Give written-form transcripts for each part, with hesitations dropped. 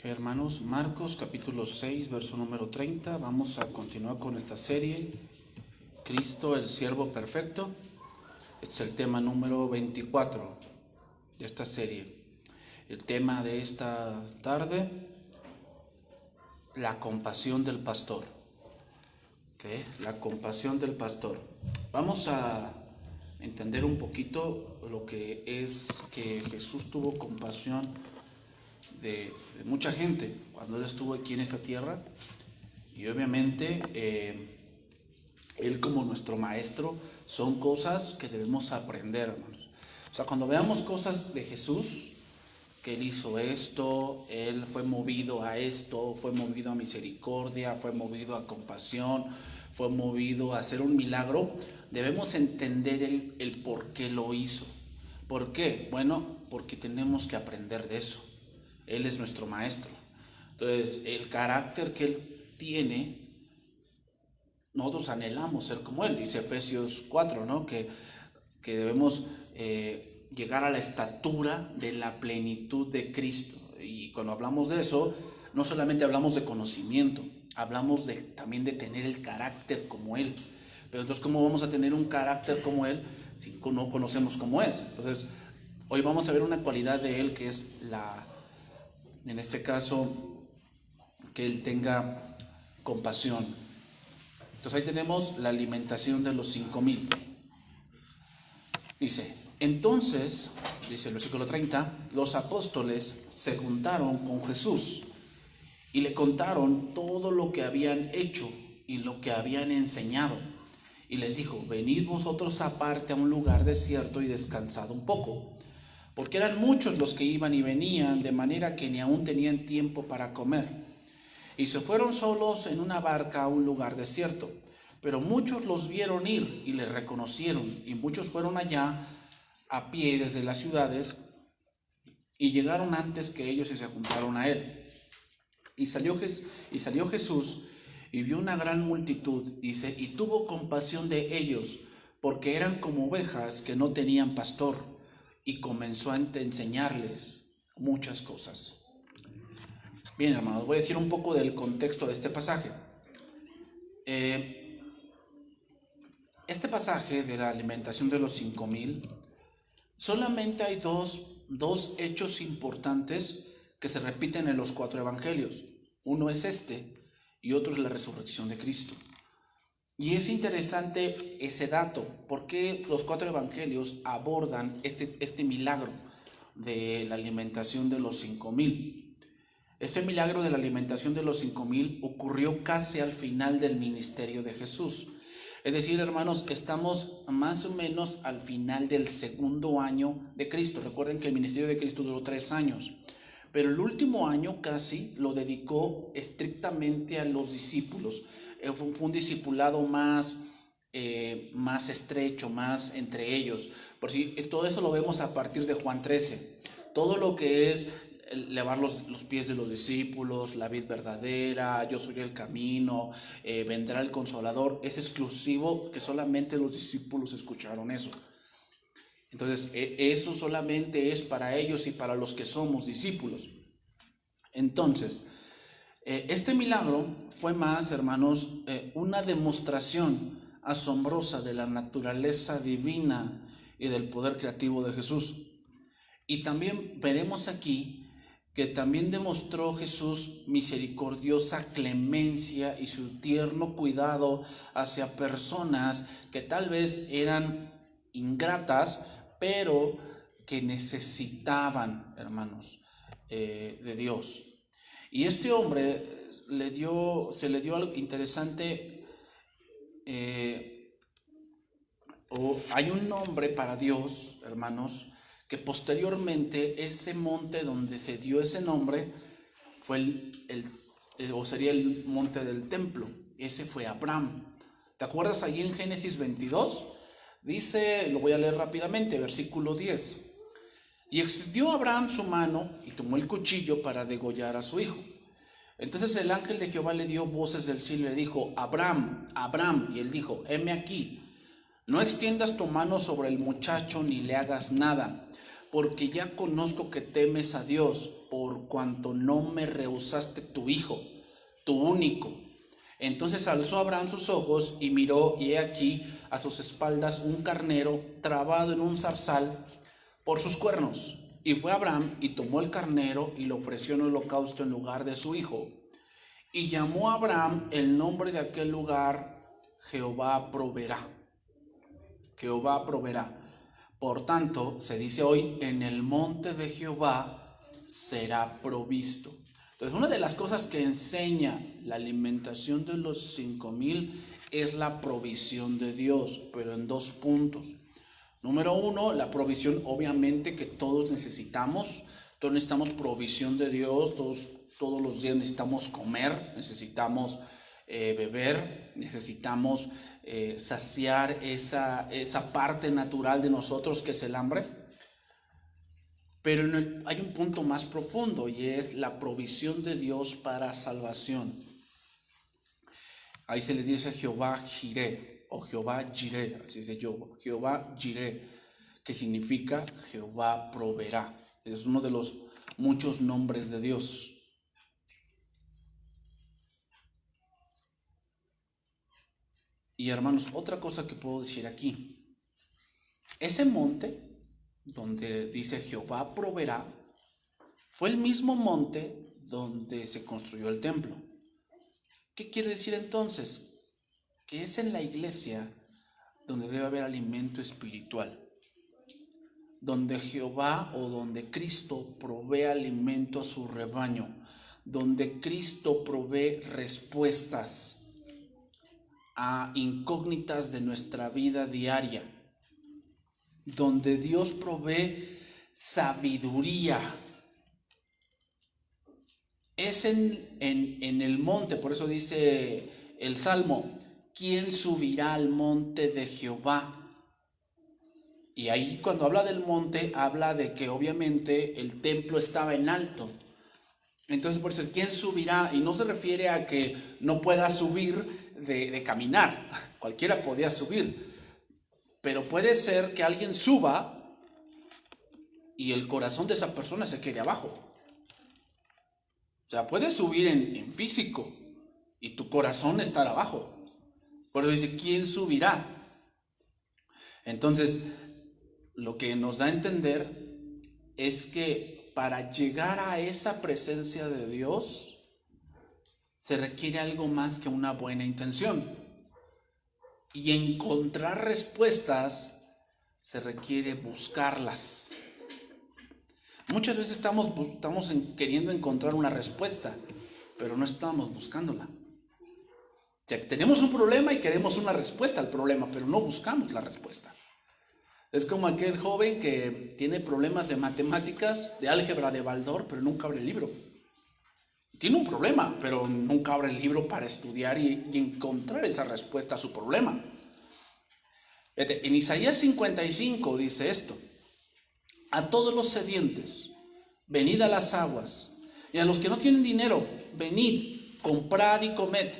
Hermanos, Marcos capítulo 6, verso número 30. Vamos a continuar con esta serie, Cristo el siervo perfecto. Este es el tema número 24 de esta serie. El tema de esta tarde, la compasión del pastor. La compasión del pastor. Vamos a entender un poquito lo que es que Jesús tuvo compasión de mucha gente cuando Él estuvo aquí en esta tierra. Y obviamente Él como nuestro maestro, son cosas que debemos aprender, hermanos. O sea, cuando veamos cosas de Jesús, que Él hizo esto, Él fue movido a esto, fue movido a misericordia, fue movido a compasión, fue movido a hacer un milagro, debemos entender el por qué lo hizo. ¿Por qué? Bueno, porque tenemos que aprender de eso. Él es nuestro maestro. Entonces, el carácter que Él tiene, nosotros anhelamos ser como Él. Dice Efesios 4, ¿no? Que debemos llegar a la estatura de la plenitud de Cristo. Y cuando hablamos de eso, no solamente hablamos de conocimiento, hablamos también de tener el carácter como Él. Pero entonces, ¿cómo vamos a tener un carácter como Él si no conocemos cómo es? Entonces, hoy vamos a ver una cualidad de Él que es en este caso, que Él tenga compasión. Entonces ahí tenemos la alimentación de los 5,000. Entonces, dice el versículo 30, los apóstoles se juntaron con Jesús y le contaron todo lo que habían hecho y lo que habían enseñado. Y les dijo, venid vosotros aparte a un lugar desierto y descansad un poco. Porque eran muchos los que iban y venían, de manera que ni aún tenían tiempo para comer. Y se fueron solos en una barca a un lugar desierto. Pero muchos los vieron ir y les reconocieron, y muchos fueron allá a pie desde las ciudades, y llegaron antes que ellos y se juntaron a Él. Y salió Jesús y vio una gran multitud, dice, y tuvo compasión de ellos, porque eran como ovejas que no tenían pastor. Y comenzó a enseñarles muchas cosas. Bien, hermanos, voy a decir un poco del contexto de este pasaje. Este pasaje de la alimentación de los 5,000, solamente hay dos hechos importantes que se repiten en los 4 evangelios. Uno es este y otro es la resurrección de Cristo. Y es interesante ese dato, porque los 4 evangelios abordan este milagro de la alimentación de los 5,000. Este milagro de la alimentación de los 5,000 ocurrió casi al final del ministerio de Jesús. Es decir, hermanos, estamos más o menos al final del 2.º año de Cristo. Recuerden que el ministerio de Cristo duró 3 años. Pero el último año casi lo dedicó estrictamente a los discípulos. Fue un discipulado más estrecho, más entre ellos. Por si todo eso lo vemos a partir de Juan 13. Todo lo que es lavar los pies de los discípulos, la vid verdadera, yo soy el camino, vendrá el Consolador, es exclusivo que solamente los discípulos escucharon eso. Entonces, eso solamente es para ellos y para los que somos discípulos. Entonces, este milagro fue más, hermanos, una demostración asombrosa de la naturaleza divina y del poder creativo de Jesús. Y también veremos aquí que también demostró Jesús misericordiosa clemencia y su tierno cuidado hacia personas que tal vez eran ingratas, pero que necesitaban, hermanos, de Dios. Y este hombre se le dio algo interesante. Hay un nombre para Dios, hermanos, que posteriormente ese monte donde se dio ese nombre fue sería el monte del templo. Ese fue Abraham. ¿Te acuerdas ahí en Génesis 22? Dice, lo voy a leer rápidamente, versículo 10. Y extendió Abraham su mano y tomó el cuchillo para degollar a su hijo. Entonces el ángel de Jehová le dio voces del cielo y le dijo, Abraham, Abraham. Y él dijo, heme aquí. No extiendas tu mano sobre el muchacho ni le hagas nada, porque ya conozco que temes a Dios, por cuanto no me rehusaste tu hijo, tu único. Entonces alzó Abraham sus ojos y miró, y he aquí a sus espaldas un carnero trabado en un zarzal por sus cuernos. Y fue Abraham y tomó el carnero y lo ofreció en holocausto en lugar de su hijo. Y llamó a Abraham el nombre de aquel lugar, Jehová proveerá. Jehová proveerá. Por tanto, se dice hoy, en el monte de Jehová será provisto. Entonces, una de las cosas que enseña la alimentación de los 5,000 es la provisión de Dios, pero en 2 puntos. Número 1, la provisión obviamente que todos necesitamos. Todos necesitamos provisión de Dios, todos los días necesitamos comer, necesitamos beber, necesitamos saciar esa parte natural de nosotros que es el hambre. Pero hay un punto más profundo y es la provisión de Dios para salvación. Ahí se le dice Jehová Jireh o Jehová Jireh, así dice Jehová Jireh, que significa Jehová proveerá. Es uno de los muchos nombres de Dios. Y hermanos, otra cosa que puedo decir aquí, ese monte donde dice Jehová proveerá, fue el mismo monte donde se construyó el templo. ¿Qué quiere decir entonces? Que es en la iglesia donde debe haber alimento espiritual, donde Jehová o donde Cristo provee alimento a su rebaño, donde Cristo provee respuestas a incógnitas de nuestra vida diaria, donde Dios provee sabiduría. Es en el monte, por eso dice el Salmo, ¿quién subirá al monte de Jehová? Y ahí cuando habla del monte, habla de que obviamente el templo estaba en alto. Entonces por eso es ¿quién subirá? Y no se refiere a que no pueda subir de caminar, cualquiera podía subir. Pero puede ser que alguien suba y el corazón de esa persona se quede abajo. O sea, puedes subir en físico y tu corazón estar abajo. Por eso dice, ¿quién subirá? Entonces, lo que nos da a entender es que para llegar a esa presencia de Dios se requiere algo más que una buena intención. Y encontrar respuestas se requiere buscarlas. Muchas veces estamos queriendo encontrar una respuesta, pero no estamos buscándola. O sea, tenemos un problema y queremos una respuesta al problema, pero no buscamos la respuesta. Es como aquel joven que tiene problemas de matemáticas, de álgebra de Baldor, pero nunca abre el libro. Tiene un problema, pero nunca abre el libro para estudiar y encontrar esa respuesta a su problema. En Isaías 55 dice esto: a todos los sedientes, venid a las aguas, y a los que no tienen dinero, venid, comprad y comed.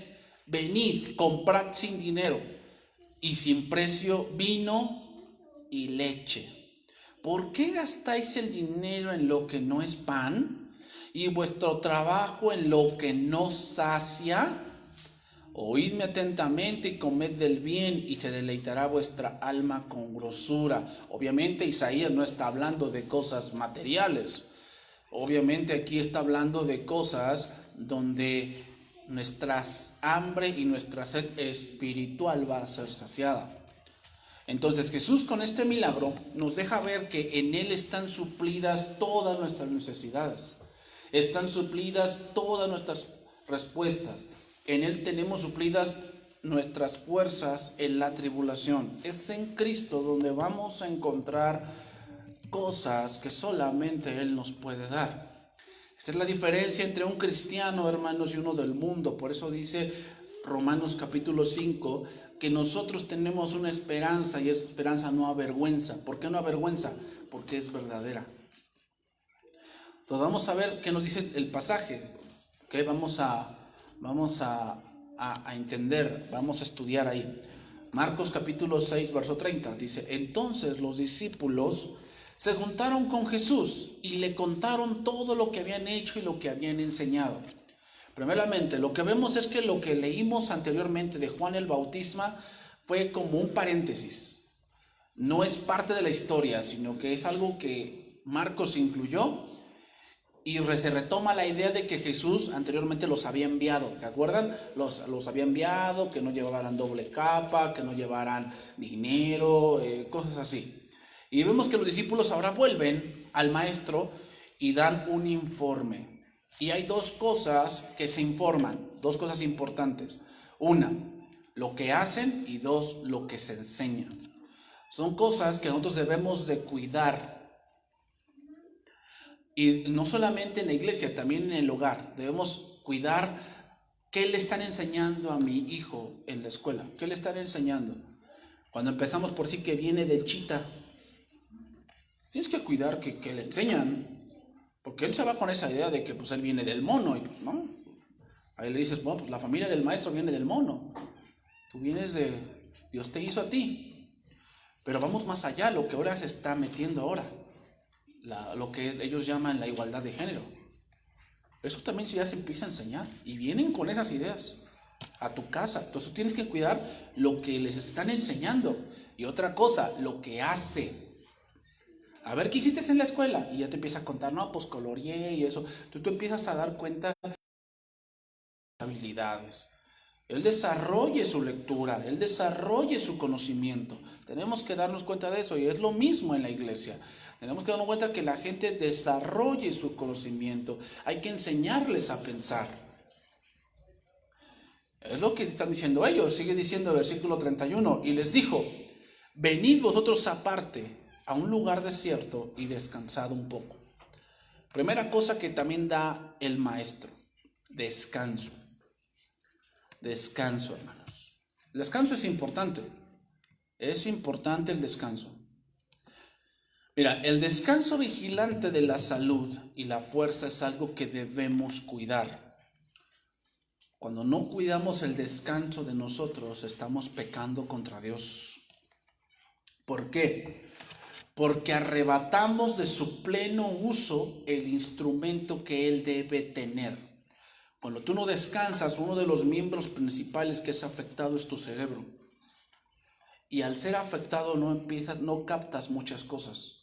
Venid, comprad sin dinero y sin precio vino y leche. ¿Por qué gastáis el dinero en lo que no es pan y vuestro trabajo en lo que no sacia? Oídme atentamente y comed del bien, y se deleitará vuestra alma con grosura. Obviamente Isaías no está hablando de cosas materiales. Obviamente aquí está hablando de cosas donde nuestra hambre y nuestra sed espiritual va a ser saciada. Entonces Jesús con este milagro nos deja ver que en Él están suplidas todas nuestras necesidades. Están suplidas todas nuestras respuestas. En Él tenemos suplidas nuestras fuerzas en la tribulación. Es en Cristo donde vamos a encontrar cosas que solamente Él nos puede dar. Esta es la diferencia entre un cristiano, hermanos, y uno del mundo. Por eso dice Romanos capítulo 5 que nosotros tenemos una esperanza, y esa esperanza no avergüenza. ¿Por qué no avergüenza? Porque es verdadera. Entonces vamos a ver qué nos dice el pasaje. ¿Okay? Vamos a entender, vamos a estudiar ahí. Marcos capítulo 6, verso 30 dice: entonces los discípulos se juntaron con Jesús y le contaron todo lo que habían hecho y lo que habían enseñado. Primeramente, lo que vemos es que lo que leímos anteriormente de Juan el Bautista fue como un paréntesis. No es parte de la historia, sino que es algo que Marcos incluyó y se retoma la idea de que Jesús anteriormente los había enviado. ¿Se acuerdan? Los había enviado, que no llevaran doble capa, que no llevaran dinero, cosas así. Y vemos que los discípulos ahora vuelven al maestro y dan un informe. Y hay dos cosas que se informan, dos cosas importantes. Una, lo que hacen, y dos, lo que se enseña. Son cosas que nosotros debemos de cuidar. Y no solamente en la iglesia, también en el hogar. Debemos cuidar qué le están enseñando a mi hijo en la escuela. ¿Qué le están enseñando? Cuando empezamos por decir que viene del chita, tienes que cuidar que le enseñan. Porque él se va con esa idea de que pues él viene del mono y pues no. Ahí le dices, bueno, pues la familia del maestro viene del mono. Tú vienes de, Dios te hizo a ti. Pero vamos más allá, lo que ahora se está metiendo ahora. Lo que ellos llaman la igualdad de género. Eso también ya se empieza a enseñar. Y vienen con esas ideas a tu casa. Entonces tú tienes que cuidar lo que les están enseñando. Y otra cosa, lo que hace. A ver, ¿qué hiciste en la escuela? Y ya te empieza a contar, no, pues coloreé y eso. Tú empiezas a dar cuenta de las habilidades. Él desarrolle su lectura, él desarrolle su conocimiento. Tenemos que darnos cuenta de eso y es lo mismo en la iglesia. Tenemos que darnos cuenta que la gente desarrolle su conocimiento. Hay que enseñarles a pensar. Es lo que están diciendo ellos. Sigue diciendo el versículo 31. Y les dijo, venid vosotros aparte a un lugar desierto y descansad un poco. Primera cosa que también da el maestro, descanso. Descanso, hermanos. El descanso es importante. Es importante el descanso. Mira, el descanso vigilante de la salud y la fuerza es algo que debemos cuidar. Cuando no cuidamos el descanso de nosotros, estamos pecando contra Dios. ¿Por qué? Porque arrebatamos de su pleno uso el instrumento que Él debe tener. Cuando tú no descansas, uno de los miembros principales que es afectado es tu cerebro. Y al ser afectado no captas muchas cosas.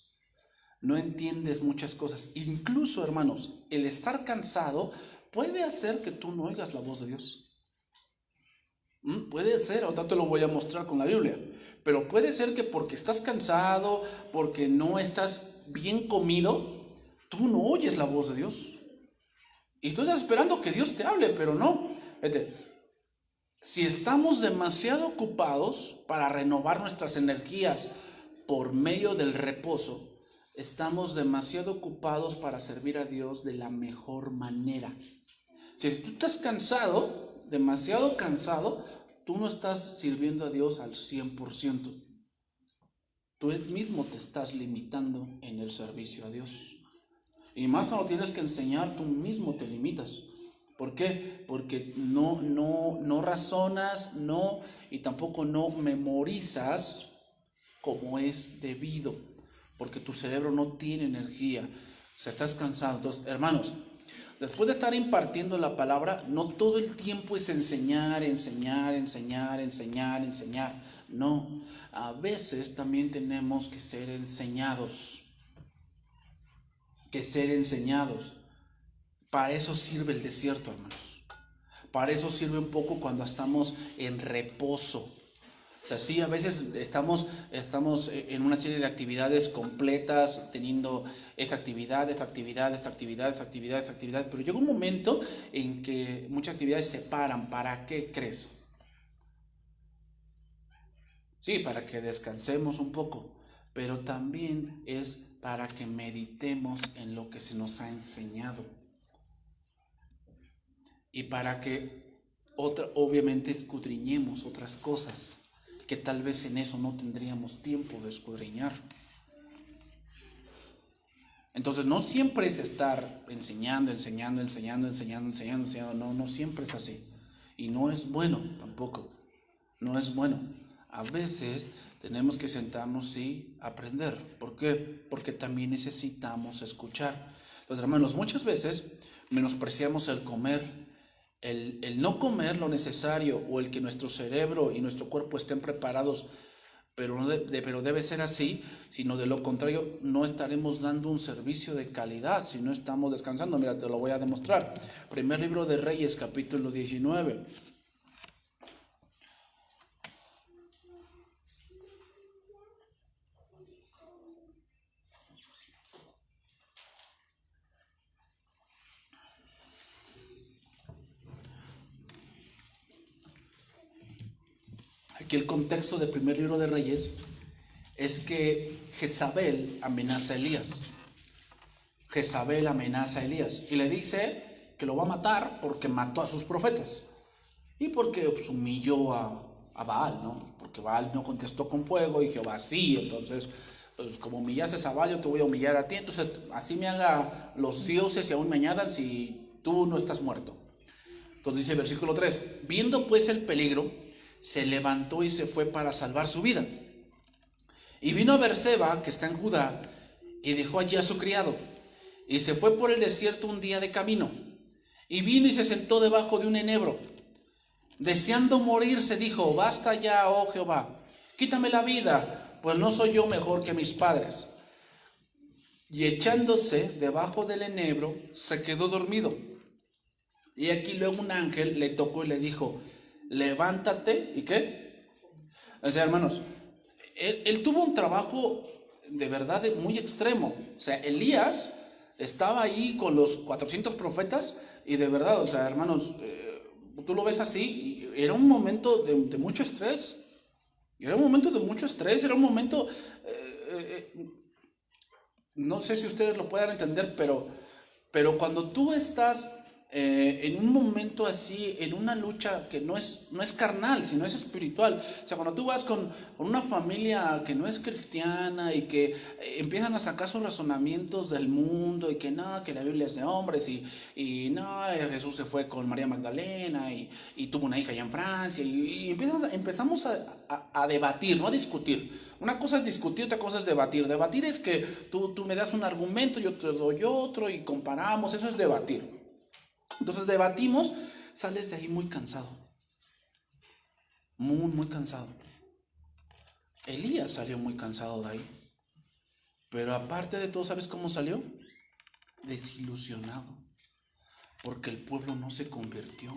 No entiendes muchas cosas. Incluso, hermanos, el estar cansado puede hacer que tú no oigas la voz de Dios. Puede ser, ahorita te lo voy a mostrar con la Biblia. Pero puede ser que porque estás cansado, porque no estás bien comido, tú no oyes la voz de Dios. Y tú estás esperando que Dios te hable, pero no. Si estamos demasiado ocupados para renovar nuestras energías por medio del reposo, estamos demasiado ocupados para servir a Dios de la mejor manera. Si tú estás cansado, demasiado cansado, tú no estás sirviendo a Dios al 100%. Tú mismo te estás limitando en el servicio a Dios. Y más cuando tienes que enseñar, tú mismo te limitas. ¿Por qué? Porque no razonas, y tampoco no memorizas como es debido. Porque tu cerebro no tiene energía. O sea, estás cansado. Entonces, hermanos, después de estar impartiendo la palabra, no todo el tiempo es enseñar. No, a veces también tenemos que ser enseñados. Para eso sirve el desierto, hermanos. Para eso sirve un poco cuando estamos en reposo. O sea, sí, a veces estamos en una serie de actividades completas, teniendo esta actividad, pero llega un momento en que muchas actividades se paran. ¿Para qué crees? Sí, para que descansemos un poco, pero también es para que meditemos en lo que se nos ha enseñado. Y para que obviamente escudriñemos otras cosas que tal vez en eso no tendríamos tiempo de escudriñar. Entonces no siempre es estar enseñando, no siempre es así. Y no es bueno tampoco, no es bueno. A veces Tenemos que sentarnos y aprender. ¿Por qué? Porque también necesitamos escuchar. Entonces, hermanos, muchas veces menospreciamos el comer, el no comer lo necesario, o el que nuestro cerebro y nuestro cuerpo estén preparados, pero debe ser así, sino de lo contrario no estaremos dando un servicio de calidad si no estamos descansando. Mira, te lo voy a demostrar. Primer libro de Reyes, capítulo 19. Aquí el contexto del primer libro de Reyes es que Jezabel amenaza a Elías. Jezabel amenaza a Elías y le dice que lo va a matar porque mató a sus profetas y porque pues, humilló a Baal, ¿no? Porque Baal no contestó con fuego y Jehová sí. Entonces, pues, como humillaste a Baal, yo te voy a humillar a ti. Entonces, así me haga los dioses y aún me añadan si tú no estás muerto. Entonces dice el versículo 3, viendo pues el peligro, se levantó y se fue para salvar su vida. Y vino a Berseba, que está en Judá, y dejó allí a su criado. Y se fue por el desierto un día de camino. Y vino y se sentó debajo de un enebro. Deseando morir, se dijo, basta ya, oh Jehová, quítame la vida, pues no soy yo mejor que mis padres. Y echándose debajo del enebro, se quedó dormido. Y aquí luego un ángel le tocó y le dijo, levántate, ¿y qué? O sea, hermanos, él tuvo un trabajo de verdad muy extremo. O sea, Elías estaba ahí con los 400 profetas y de verdad, o sea, hermanos, tú lo ves así, y era un momento de mucho estrés. Era un momento de mucho estrés, era un momento, no sé si ustedes lo puedan entender, pero cuando tú estás en un momento así, en una lucha que no es carnal, sino es espiritual. O sea, cuando tú vas con una familia que no es cristiana y que empiezan a sacar sus razonamientos del mundo y que no, que la Biblia es de hombres y no, Jesús se fue con María Magdalena y tuvo una hija allá en Francia y empezamos a debatir, no a discutir. Una cosa es discutir, otra cosa es debatir. Debatir es que tú me das un argumento, yo te doy otro y comparamos, eso es debatir. Entonces debatimos, sales de ahí muy cansado, muy cansado. Elías salió muy cansado de ahí, pero aparte de todo, ¿sabes cómo salió? Desilusionado, porque el pueblo no se convirtió.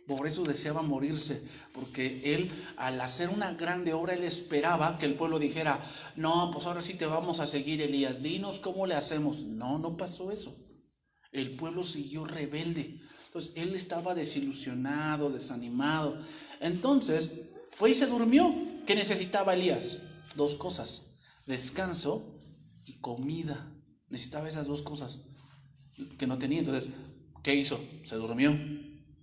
Por eso deseaba morirse, porque él, al hacer una grande obra, él esperaba que el pueblo dijera, no, pues ahora sí te vamos a seguir, Elías, dinos cómo le hacemos. No pasó eso. El pueblo siguió rebelde. Entonces él estaba desilusionado, desanimado. Entonces fue y se durmió. ¿Qué necesitaba Elías? Dos cosas: descanso y comida. Necesitaba esas dos cosas que no tenía. Entonces, ¿qué hizo? Se durmió.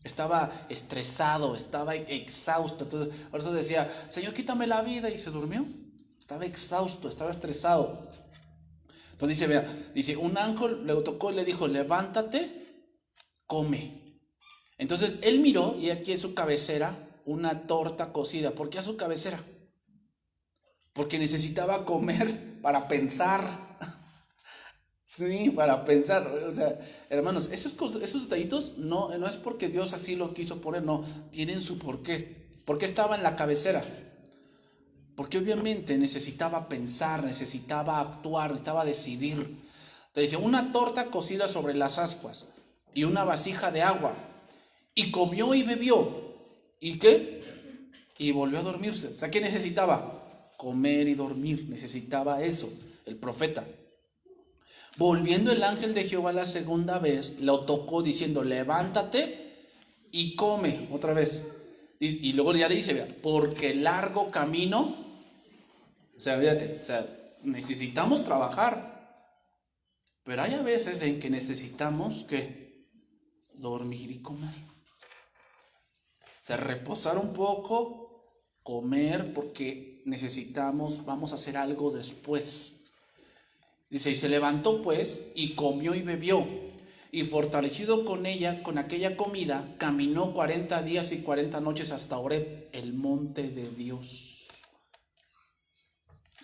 Estaba estresado, estaba exhausto. Entonces, por eso decía, Señor, quítame la vida. Y se durmió. Estaba exhausto, estaba estresado. Entonces dice, un ángel le tocó y le dijo, levántate, come. Entonces él miró y aquí en su cabecera una torta cocida. ¿Por qué a su cabecera? Porque necesitaba comer para pensar. Sí, para pensar. O sea, hermanos, esos detallitos no es porque Dios así lo quiso poner, no, tienen su porqué. ¿Por qué estaba en la cabecera? Porque obviamente necesitaba pensar, necesitaba actuar, necesitaba decidir. Te dice, una torta cocida sobre las ascuas y una vasija de agua. Y comió y bebió. ¿Y qué? Y volvió a dormirse. O sea, ¿qué necesitaba? Comer y dormir. Necesitaba eso, el profeta. Volviendo el ángel de Jehová la segunda vez, lo tocó diciendo, levántate y come otra vez. Y luego ya le dice, porque largo camino. O sea, fíjate, necesitamos trabajar, pero hay a veces en que necesitamos ¿qué? Dormir y comer. O sea, reposar un poco, comer, porque vamos a hacer algo después. Dice, y se levantó pues, y comió y bebió, y fortalecido con aquella comida, caminó 40 días y 40 noches hasta Horeb, el monte de Dios.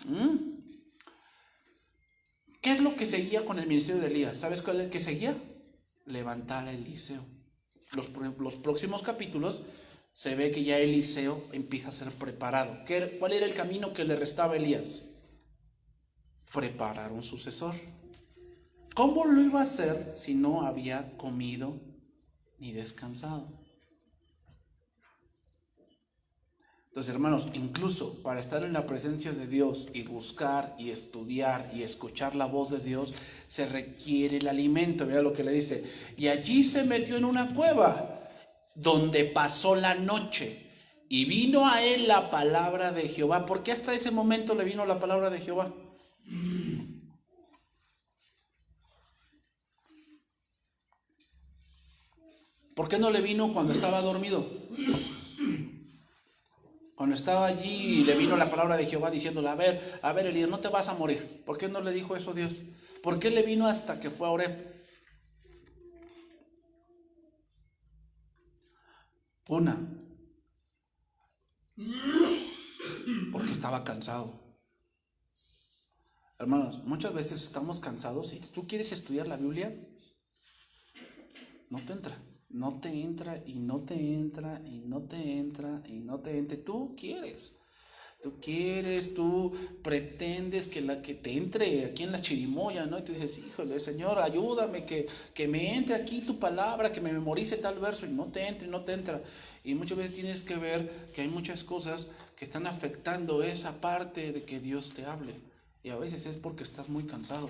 ¿Mm? ¿Qué es lo que seguía con el ministerio de Elías? ¿Sabes cuál es el que seguía? Levantar a Eliseo. Los próximos capítulos se ve que ya Eliseo empieza a ser preparado. ¿Cuál era el camino que le restaba a Elías? Preparar un sucesor. ¿Cómo lo iba a hacer si no había comido ni descansado? Entonces, hermanos, incluso para estar en la presencia de Dios y buscar y estudiar y escuchar la voz de Dios, se requiere el alimento. Mira lo que le dice. Y allí se metió en una cueva donde pasó la noche y vino a él la palabra de Jehová. ¿Por qué hasta ese momento le vino la palabra de Jehová? ¿Por qué no le vino cuando estaba dormido? Cuando estaba allí le vino la palabra de Jehová diciéndole, a ver, Elías, no te vas a morir. ¿Por qué no le dijo eso a Dios? ¿Por qué le vino hasta que fue a Oreb? Una, porque estaba cansado. Hermanos, muchas veces estamos cansados y tú quieres estudiar la Biblia, no te entra. No te entra y no te entra y no te entra y no te entra. Tú quieres, tú pretendes que te entre aquí en la chirimoya, ¿no? Y te dices, híjole, Señor, ayúdame, que me entre aquí tu palabra, que me memorice tal verso, y no te entra y no te entra. Y muchas veces tienes que ver que hay muchas cosas que están afectando esa parte de que Dios te hable. Y a veces es porque estás muy cansado.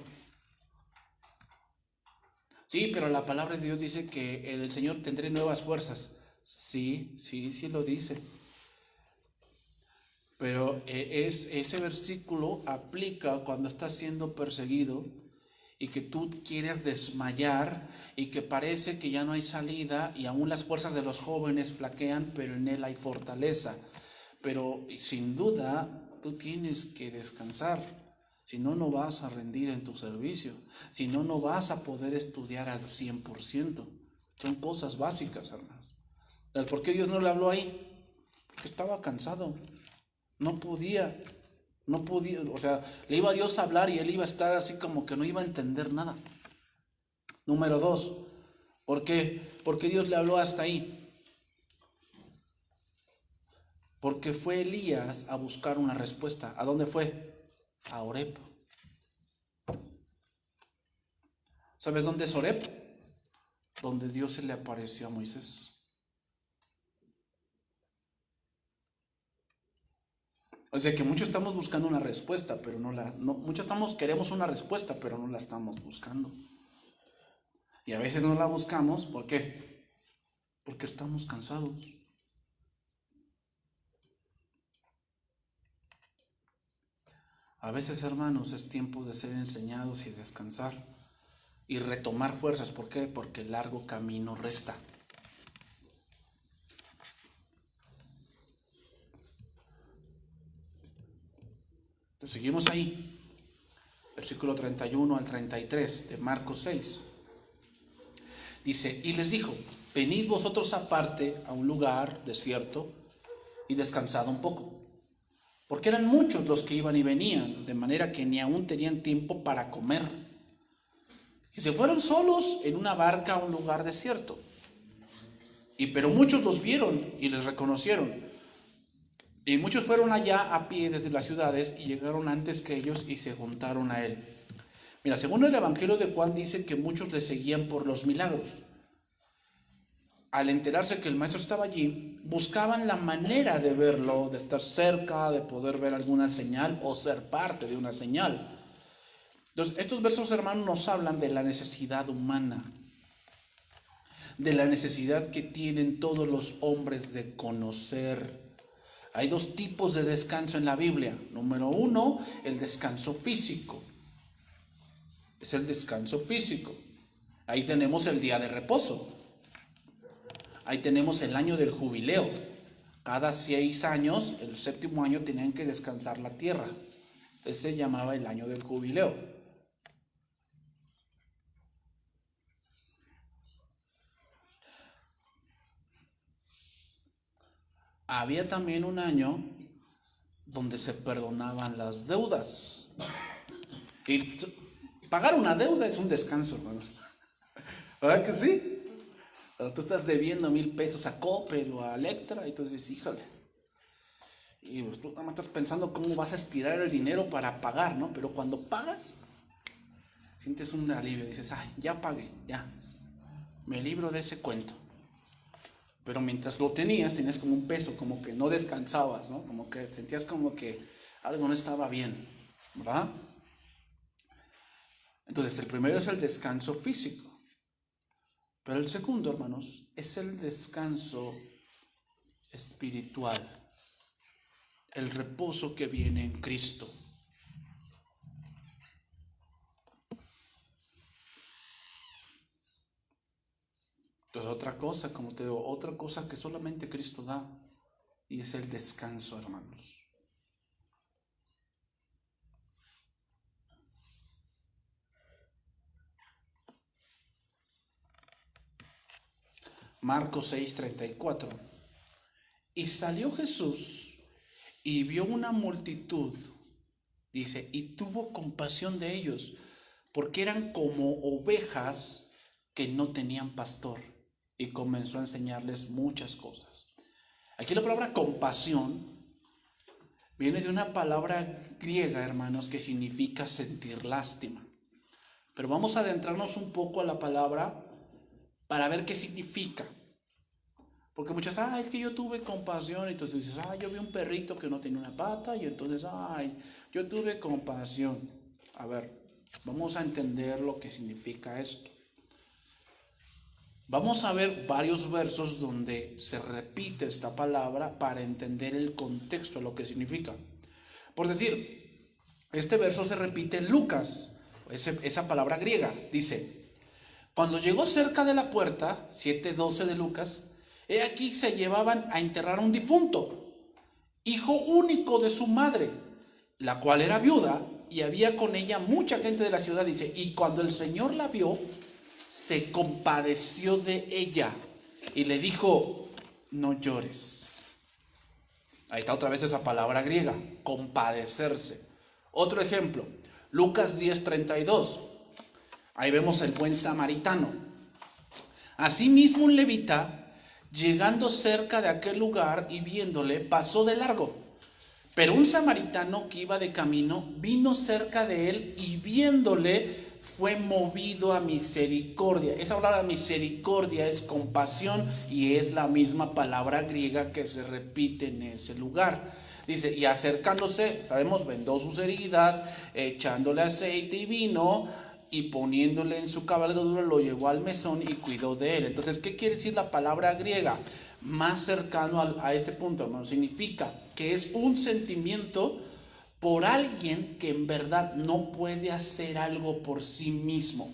Sí, pero la palabra de Dios dice que el Señor tendrá nuevas fuerzas. Sí lo dice. Pero ese versículo aplica cuando estás siendo perseguido y que tú quieres desmayar y que parece que ya no hay salida y aún las fuerzas de los jóvenes flaquean, pero en él hay fortaleza. Pero sin duda tú tienes que descansar. Si no, no vas a rendir en tu servicio. Si no, no vas a poder estudiar al 100%. Son cosas básicas, hermanos. ¿Por qué Dios no le habló ahí? Porque estaba cansado. No podía, o sea, le iba a Dios a hablar y él iba a estar así como que no iba a entender nada. Número 2, ¿por qué? Porque Dios le habló hasta ahí. Porque fue Elías a buscar una respuesta. ¿A dónde fue? A Oreb. ¿Sabes dónde es Oreb? Donde Dios se le apareció a Moisés. O sea que muchos estamos buscando una respuesta, pero muchos queremos una respuesta, pero no la estamos buscando. Y a veces no la buscamos, ¿por qué? Porque estamos cansados. A veces, hermanos, es tiempo de ser enseñados y descansar y retomar fuerzas. ¿Por qué? Porque el largo camino resta. Entonces seguimos ahí. Versículo 31 al 33 de Marcos 6. Dice, y les dijo, venid vosotros aparte a un lugar desierto y descansad un poco. Porque eran muchos los que iban y venían, de manera que ni aún tenían tiempo para comer. Y se fueron solos en una barca a un lugar desierto. Pero muchos los vieron y les reconocieron. Y muchos fueron allá a pie desde las ciudades y llegaron antes que ellos y se juntaron a él. Mira, según el Evangelio de Juan dice que muchos le seguían por los milagros. Al enterarse que el maestro estaba allí, buscaban la manera de verlo, de estar cerca, de poder ver alguna señal o ser parte de una señal. Entonces, estos versos, hermanos, nos hablan de la necesidad humana, de la necesidad que tienen todos los hombres de conocer. Hay dos tipos de descanso en la Biblia. Número 1, el descanso físico. Es el descanso físico. Ahí tenemos el día de reposo. Ahí tenemos el año del jubileo. Cada 6 años, el 7º año, tenían que descansar la tierra. Ese se llamaba el año del jubileo. Había también un año donde se perdonaban las deudas. Y pagar una deuda es un descanso, hermanos. ¿Verdad que sí? Pero tú estás debiendo 1,000 pesos a Coppel o a Electra, y entonces, híjole. Y pues, tú nada más estás pensando cómo vas a estirar el dinero para pagar, ¿no? Pero cuando pagas, sientes un alivio. Dices, ay, ya pagué, ya. Me libro de ese cuento. Pero mientras lo tenías como un peso, como que no descansabas, ¿no? Como que sentías como que algo no estaba bien, ¿verdad? Entonces, el primero es el descanso físico. Pero el segundo, hermanos, es el descanso espiritual. El reposo que viene en Cristo. Entonces, otra cosa, como te digo, otra cosa que solamente Cristo da, y es el descanso, hermanos. Marcos 6:34. Y salió Jesús y vio una multitud, dice, y tuvo compasión de ellos, porque eran como ovejas que no tenían pastor, y comenzó a enseñarles muchas cosas. Aquí la palabra compasión viene de una palabra griega, hermanos, que significa sentir lástima. Pero vamos a adentrarnos un poco a la palabra para ver qué significa. Porque muchas, es que yo tuve compasión, y entonces dices, yo vi un perrito que no tenía una pata, y entonces, yo tuve compasión. A ver, vamos a entender lo que significa esto. Vamos a ver varios versos donde se repite esta palabra para entender el contexto de lo que significa. Por decir, este verso se repite en Lucas, esa palabra griega, dice, cuando llegó cerca de la puerta, 7:12 de Lucas, he aquí se llevaban a enterrar a un difunto, hijo único de su madre, la cual era viuda, y había con ella mucha gente de la ciudad, dice, y cuando el Señor la vio, se compadeció de ella y le dijo, no llores. Ahí está otra vez esa palabra griega, compadecerse. Otro ejemplo, Lucas 10:32. Ahí vemos el buen samaritano. Asimismo un levita, llegando cerca de aquel lugar y viéndole, pasó de largo. Pero un samaritano que iba de camino vino cerca de él y viéndole fue movido a misericordia. Esa palabra misericordia es compasión y es la misma palabra griega que se repite en ese lugar. Dice, y acercándose, sabemos, vendó sus heridas, echándole aceite y vino, y poniéndole en su cabalgadura lo llevó al mesón y cuidó de él. Entonces, ¿qué quiere decir la palabra griega? Más cercano a este punto, hermano, significa que es un sentimiento por alguien que en verdad no puede hacer algo por sí mismo.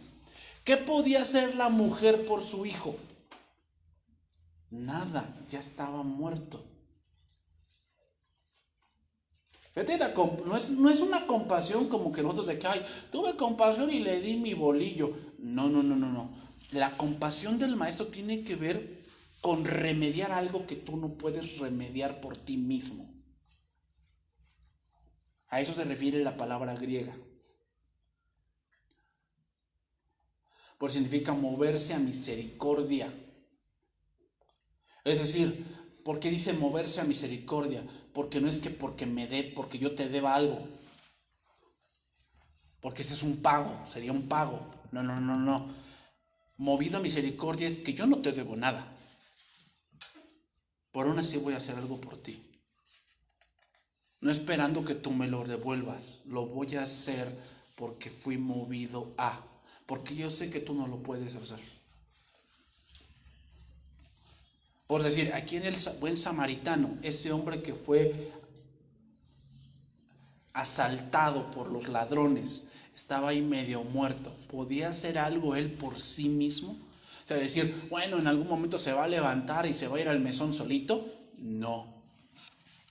¿Qué podía hacer la mujer por su hijo? Nada, ya estaba muerto. No es una compasión como que nosotros de que, tuve compasión y le di mi bolillo. No. La compasión del maestro tiene que ver con remediar algo que tú no puedes remediar por ti mismo. A eso se refiere la palabra griega. Por significa moverse a misericordia. Es decir, ¿por qué dice moverse a misericordia? Porque no es que porque yo te deba algo. Porque ese es un pago, sería un pago. No. Movido a misericordia es que yo no te debo nada. Por aún así voy a hacer algo por ti. No esperando que tú me lo devuelvas. Lo voy a hacer porque fui movido a. Porque yo sé que tú no lo puedes hacer. Por decir, aquí en el buen samaritano, ese hombre que fue asaltado por los ladrones, estaba ahí medio muerto, ¿podía hacer algo él por sí mismo? O sea, decir, bueno, en algún momento se va a levantar y se va a ir al mesón solito. No,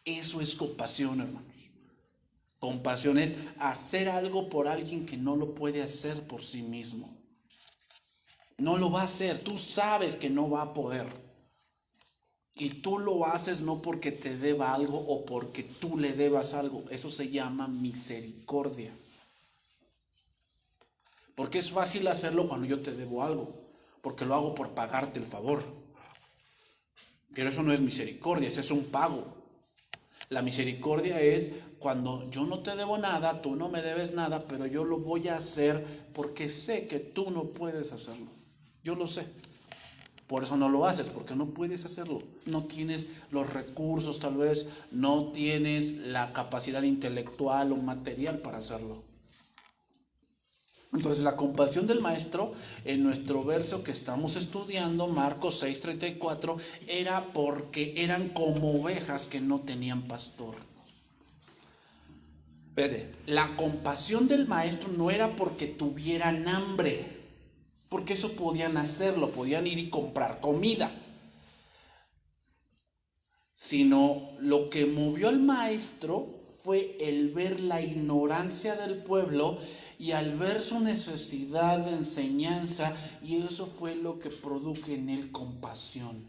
eso es compasión, hermanos. Compasión es hacer algo por alguien que no lo puede hacer por sí mismo. No lo va a hacer, tú sabes que no va a poder. Y tú lo haces no porque te deba algo o porque tú le debas algo. Eso se llama misericordia. Porque es fácil hacerlo cuando yo te debo algo, porque lo hago por pagarte el favor. Pero eso no es misericordia, eso es un pago. La misericordia es cuando yo no te debo nada, tú no me debes nada, pero yo lo voy a hacer porque sé que tú no puedes hacerlo. Yo lo sé. Por eso no lo haces, porque no puedes hacerlo. No tienes los recursos, tal vez no tienes la capacidad intelectual o material para hacerlo. Entonces la compasión del maestro en nuestro verso que estamos estudiando, Marcos 6:34, era porque eran como ovejas que no tenían pastor. Fíjate, la compasión del maestro no era porque tuvieran hambre, porque eso podían hacerlo, podían ir y comprar comida, sino lo que movió al maestro fue el ver la ignorancia del pueblo y al ver su necesidad de enseñanza, y eso fue lo que produjo en él compasión.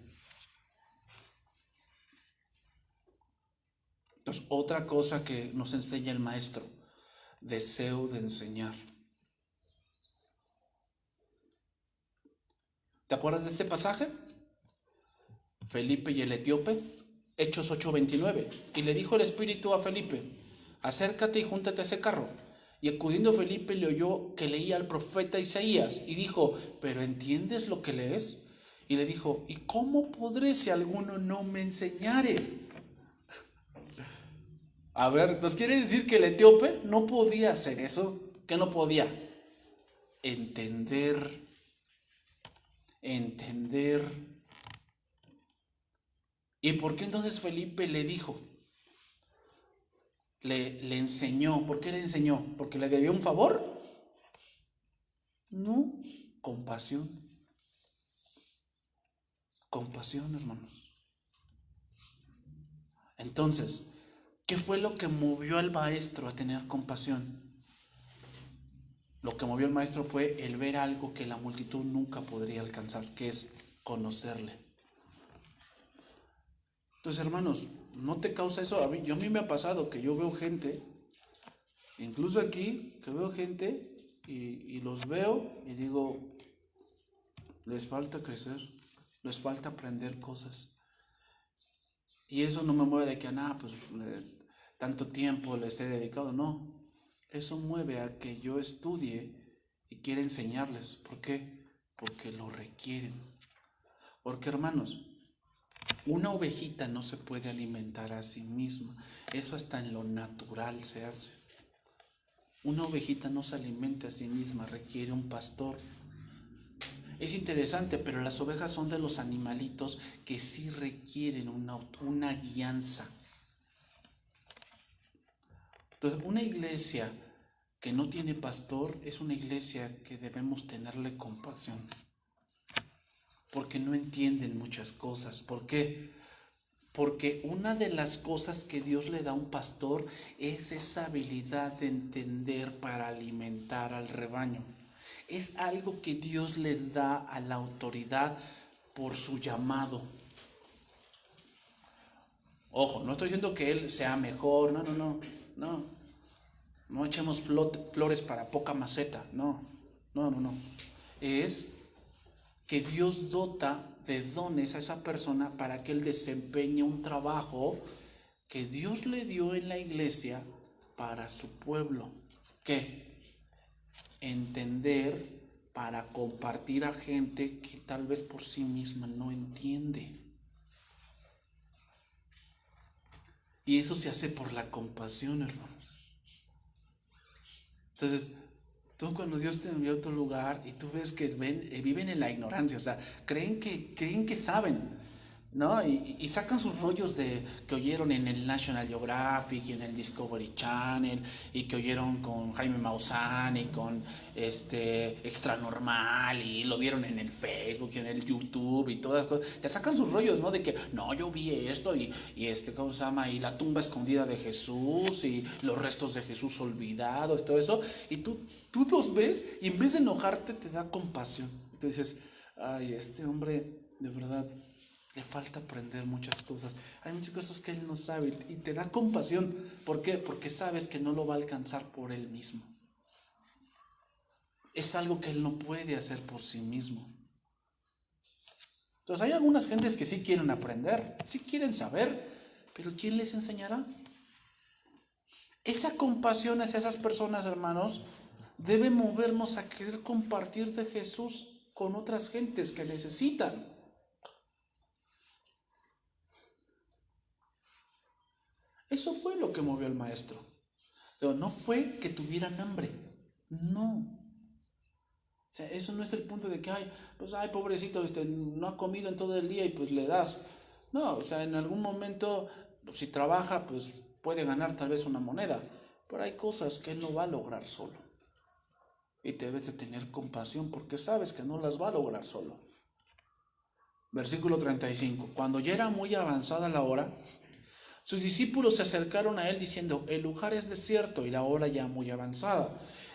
Entonces, otra cosa que nos enseña el maestro, deseo de enseñar. ¿Te acuerdas de este pasaje? Felipe y el etíope, Hechos 8:29. Y le dijo el Espíritu a Felipe, acércate y júntate a ese carro. Y acudiendo Felipe le oyó que leía al profeta Isaías y dijo, ¿pero entiendes lo que lees? Y le dijo, ¿y cómo podré si alguno no me enseñare? A ver, ¿nos quiere decir que el etíope no podía hacer eso? ¿Qué no podía? Entender. ¿Y por qué entonces Felipe le dijo? Le enseñó. ¿Por qué le enseñó? ¿Porque le debió un favor? No, compasión. Compasión, hermanos. Entonces, ¿qué fue lo que movió al maestro a tener compasión? Lo que movió al maestro fue el ver algo que la multitud nunca podría alcanzar, que es conocerle. Entonces, hermanos, ¿no te causa eso? A mí me ha pasado que yo veo gente, incluso aquí, que veo gente y los veo y digo, les falta crecer, les falta aprender cosas. Y eso no me mueve de que, pues tanto tiempo les he dedicado, no. Eso mueve a que yo estudie y quiera enseñarles. ¿Por qué? Porque lo requieren. Porque, hermanos, una ovejita no se puede alimentar a sí misma. Eso hasta en lo natural se hace. Una ovejita no se alimenta a sí misma, requiere un pastor. Es interesante, pero las ovejas son de los animalitos que sí requieren una guianza. Entonces, una iglesia que no tiene pastor es una iglesia que debemos tenerle compasión. Porque no entienden muchas cosas. ¿Por qué? Porque una de las cosas que Dios le da a un pastor es esa habilidad de entender para alimentar al rebaño. Es algo que Dios les da a la autoridad por su llamado. Ojo, no estoy diciendo que él sea mejor, no echemos flores para poca maceta, no. Es que Dios dota de dones a esa persona para que él desempeñe un trabajo que Dios le dio en la iglesia para su pueblo. ¿Qué? Entender para compartir a gente que tal vez por sí misma no entiende. Y eso se hace por la compasión, hermanos. Entonces, tú cuando Dios te envió a otro lugar y tú ves que viven en la ignorancia, o sea, creen que saben, ¿no? Y sacan sus rollos de que oyeron en el National Geographic y en el Discovery Channel y que oyeron con Jaime Maussan y con Extra Normal y lo vieron en el Facebook y en el YouTube y todas las cosas. Te sacan sus rollos, ¿no? De que, no, yo vi esto y ¿cómo se llama? Y la tumba escondida de Jesús y los restos de Jesús olvidados, todo eso. Y tú los ves y en vez de enojarte te da compasión. Tú dices, ay, este hombre de verdad Le falta aprender muchas cosas. Hay muchas cosas que él no sabe y te da compasión. ¿Por qué? Porque sabes que no lo va a alcanzar por él mismo. Es algo que él no puede hacer por sí mismo. Entonces hay algunas gentes que sí quieren aprender, sí quieren saber, pero ¿quién les enseñará? Esa compasión hacia esas personas, hermanos, debe movernos a querer compartir de Jesús con otras gentes que necesitan. Eso fue lo que movió al maestro. Pero no fue que tuvieran hambre, no. O sea, eso no es el punto de que, ay, pobrecito, no ha comido en todo el día y pues le das. No, o sea, en algún momento, si trabaja, pues puede ganar tal vez una moneda. Pero hay cosas que él no va a lograr solo. Y debes de tener compasión porque sabes que no las va a lograr solo. Versículo 35. Cuando ya era muy avanzada la hora, sus discípulos se acercaron a él diciendo, el lugar es desierto y la hora ya muy avanzada.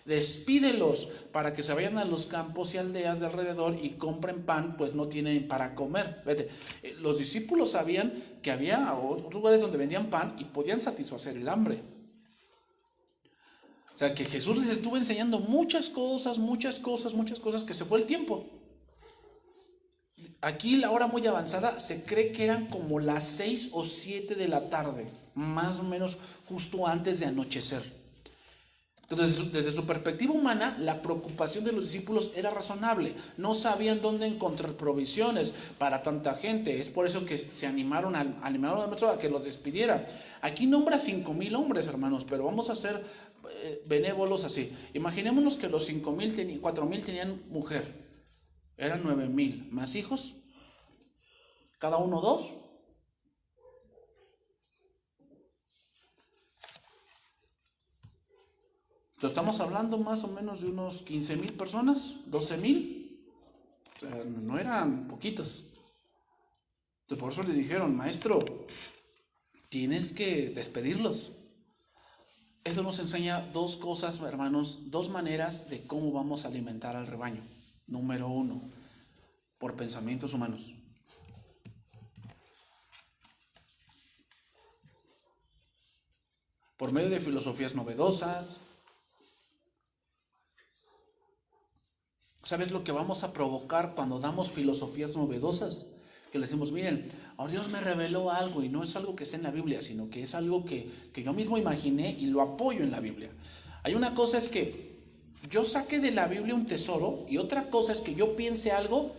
Despídelos para que se vayan a los campos y aldeas de alrededor y compren pan, pues no tienen para comer. Vete. Los discípulos sabían que había otros lugares donde vendían pan y podían satisfacer el hambre. O sea, que Jesús les estuvo enseñando muchas cosas que se fue el tiempo. Aquí la hora muy avanzada se cree que eran como las 6 o 7 de la tarde, más o menos justo antes de anochecer. Entonces, desde su perspectiva humana, la preocupación de los discípulos era razonable. No sabían dónde encontrar provisiones para tanta gente. Es por eso que se animaron al maestro a que los despidiera. Aquí nombra 5,000 hombres, hermanos, pero vamos a ser benévolos así. Imaginémonos que los 4,000 tenían mujer. Eran 9,000. ¿Más hijos? ¿Cada uno 2? Estamos hablando más o menos de unos 15,000 personas, 12,000. O sea, no eran poquitos. Entonces, por eso les dijeron, maestro, tienes que despedirlos. Eso nos enseña dos cosas, hermanos, dos maneras de cómo vamos a alimentar al rebaño. Número 1, por pensamientos humanos. Por medio de filosofías novedosas. ¿Sabes lo que vamos a provocar cuando damos filosofías novedosas? Que le decimos, miren, Dios me reveló algo y no es algo que esté en la Biblia, sino que es algo que yo mismo imaginé y lo apoyo en la Biblia. Hay una cosa es que yo saque de la Biblia un tesoro y otra cosa es que yo piense algo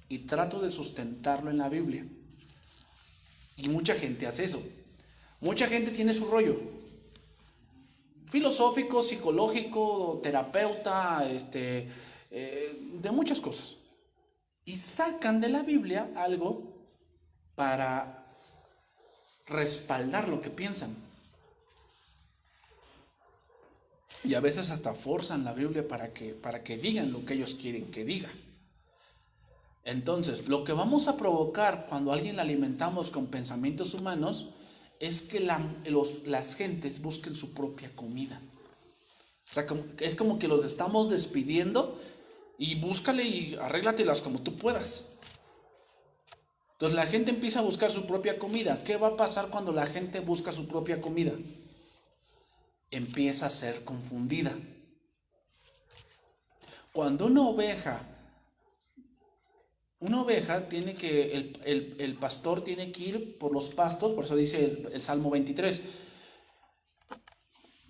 y trato de sustentarlo en la Biblia. Y mucha gente hace eso. Mucha gente tiene su rollo filosófico, psicológico, terapeuta, de muchas cosas. Y sacan de la Biblia algo para respaldar lo que piensan. Y a veces hasta forzan la Biblia para que digan lo que ellos quieren que diga. Entonces, lo que vamos a provocar cuando a alguien la alimentamos con pensamientos humanos es que las gentes busquen su propia comida. O sea, es como que los estamos despidiendo y búscale y arréglatelas como tú puedas. Entonces la gente empieza a buscar su propia comida. ¿Qué va a pasar cuando la gente busca su propia comida? Empieza a ser confundida. Cuando una oveja tiene que, el pastor tiene que ir por los pastos, por eso dice el Salmo 23,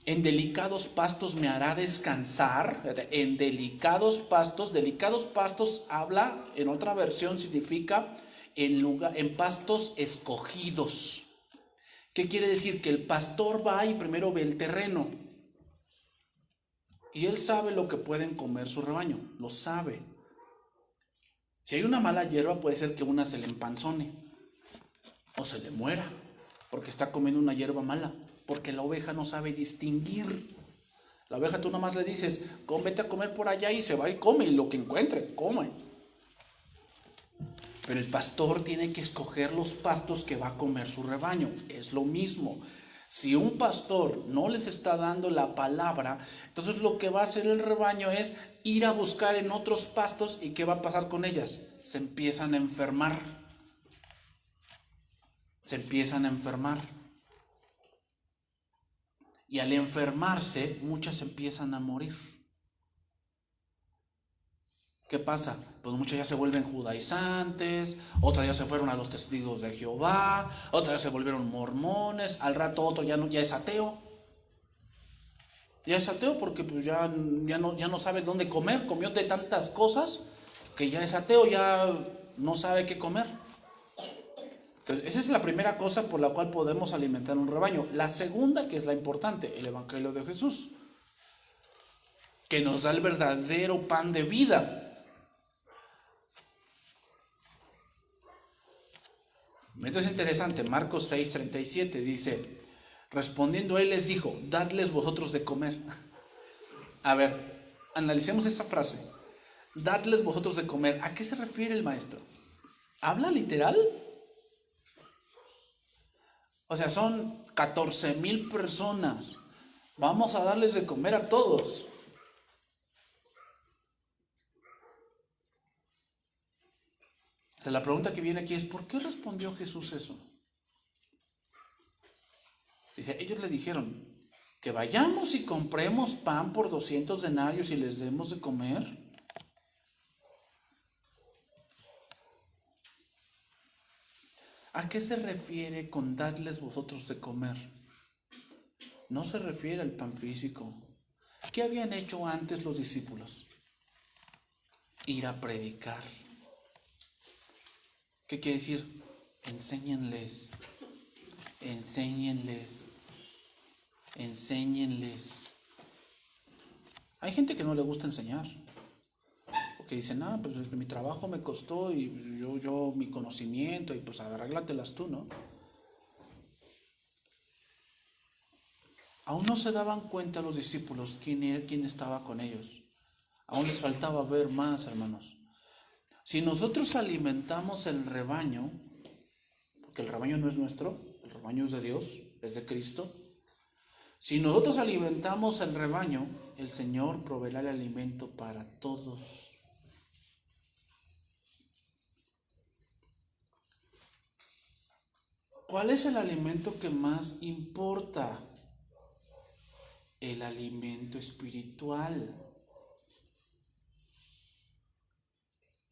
en delicados pastos me hará descansar. En delicados pastos habla, en otra versión significa en pastos escogidos. ¿Qué quiere decir? Que el pastor va y primero ve el terreno. Y él sabe lo que pueden comer su rebaño, lo sabe. Si hay una mala hierba, puede ser que una se le empanzone o se le muera porque está comiendo una hierba mala, porque la oveja no sabe distinguir. La oveja tú nomás le dices, vete a comer por allá y se va y come, y lo que encuentre, come. Pero el pastor tiene que escoger los pastos que va a comer su rebaño. Es lo mismo. Si un pastor no les está dando la palabra, entonces lo que va a hacer el rebaño es ir a buscar en otros pastos. ¿Y qué va a pasar con ellas? Se empiezan a enfermar. se empiezan a enfermar. Y al enfermarse, muchas empiezan a morir. ¿Qué pasa? Pues muchas ya se vuelven judaizantes, otras ya se fueron a los testigos de Jehová, otras ya se volvieron mormones, al rato otro ya es ateo. Ya es ateo porque pues ya no sabe dónde comer, comió de tantas cosas que ya es ateo, ya no sabe qué comer. Entonces, esa es la primera cosa por la cual podemos alimentar un rebaño. La segunda, que es la importante, el Evangelio de Jesús, que nos da el verdadero pan de vida. Esto es interesante, Marcos 6:37 dice, respondiendo él les dijo, dadles vosotros de comer. A ver, analicemos esa frase, dadles vosotros de comer. ¿A qué se refiere el maestro? ¿Habla literal? O sea, son 14,000 personas, vamos a darles de comer a todos. O sea, la pregunta que viene aquí es, ¿por qué respondió Jesús eso? Dice, ellos le dijeron, que vayamos y compremos pan por 200 denarios y les demos de comer. ¿A qué se refiere con darles vosotros de comer? No se refiere al pan físico. ¿Qué habían hecho antes los discípulos? Ir a predicar. ¿Qué quiere decir? Enséñenles. Hay gente que no le gusta enseñar, porque dicen, pues mi trabajo me costó y yo mi conocimiento y pues arréglatelas tú, ¿no? Aún no se daban cuenta los discípulos quién estaba con ellos. Aún les faltaba ver más, hermanos. Si nosotros alimentamos el rebaño, porque el rebaño no es nuestro, el rebaño es de Dios, es de Cristo. Si nosotros alimentamos el rebaño, el Señor proveerá el alimento para todos. ¿Cuál es el alimento que más importa? El alimento espiritual.